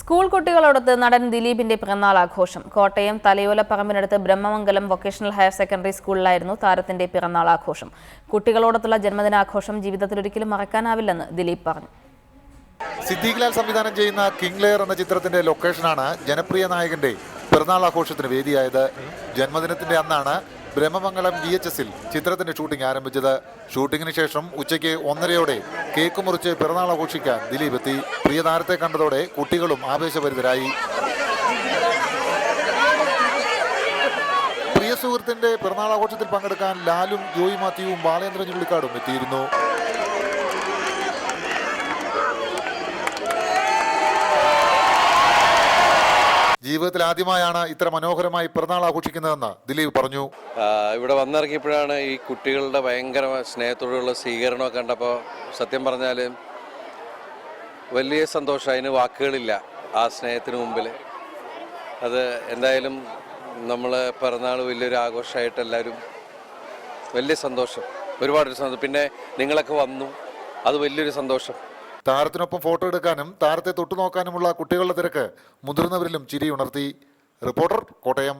School കുട്ടികളോടൊത്ത് നടൻ ദിലീപിന്റെ പിറന്നാൾ ആഘോഷം. കോട്ടയം തലയോലപ്പറമ്പിനടുത്ത് ബ്രഹ്മമംഗലം വൊക്കേഷണൽ ഹയർ സെക്കൻഡറി സ്കൂളിലായിരുന്നു താരത്തിന്റെ പിറന്നാൾ ആഘോഷം. കുട്ടികളോടൊത്തുള്ള ജന്മദിനാഘോഷം ജീവിതത്തിൽ ഒരിക്കലും മറക്കാനാവില്ലെന്ന് ദിലീപ് പറഞ്ഞു. സിദ്ദീഖ് ലാൽ സംവിധാനം ചെയ്യുന്ന കിങ് ലെയർ എന്ന ചിത്രത്തിന്റെ ലൊക്കേഷനാണ് ജനപ്രിയ നായകന്റെ പിറന്നാൾ ആഘോഷത്തിന് വേദിയായത്. ജന്മദിനത്തിന്റെ അന്നാണ് ബ്രഹ്മമംഗലം VHSൽ ചിത്രത്തിന്റെ ഷൂട്ടിംഗ് ആരംഭിച്ചത്. ഷൂട്ടിങ്ങിന് ശേഷം ഉച്ചയ്ക്ക് 1:30 കേക്ക് മുറിച്ച് പിറന്നാൾ ആഘോഷിക്കാൻ ദിലീപ് എത്തി. പ്രിയ താരത്തെ കണ്ടതോടെ കുട്ടികളും ആവേശഭരിതരായി. പ്രിയ സുഹൃത്തിന്റെ പിറന്നാൾ ആഘോഷത്തിൽ പങ്കെടുക്കാൻ ലാലും ജോയി മാത്യുവും ബാലേന്ദ്രൻ ചുള്ളിക്കാടും എത്തിയിരുന്നു. ജീവിതത്തിൽ ആദ്യമായാണ് ഇത്ര മനോഹരമായി പിറന്നാൾ ആഘോഷിക്കുന്നതെന്ന് ദിലീപ് പറഞ്ഞു. ഇവിടെ വന്നിറങ്ങിയപ്പോഴാണ് ഈ കുട്ടികളുടെ ഭയങ്കര സ്നേഹത്തോടുള്ള സ്വീകരണമൊക്കെ കണ്ടപ്പോൾ സത്യം പറഞ്ഞാൽ വലിയ സന്തോഷം. അതിന് വാക്കുകളില്ല ആ സ്നേഹത്തിന് മുമ്പിൽ. അത് എന്തായാലും നമ്മൾ പിറന്നാൾ വലിയൊരു ആഘോഷമായിട്ട് എല്ലാവരും വലിയ സന്തോഷം, ഒരുപാട് സന്തോഷം. പിന്നെ നിങ്ങളൊക്കെ വന്നു, അത് വലിയൊരു സന്തോഷം. താരത്തിനൊപ്പം ഫോട്ടോ എടുക്കാനും താരത്തെ തൊട്ടുനോക്കാനുമുള്ള കുട്ടികളുടെ തിരക്ക് മുതിർന്നവരിലും ചിരിയുണർത്തി. റിപ്പോർട്ടർ, കോട്ടയം.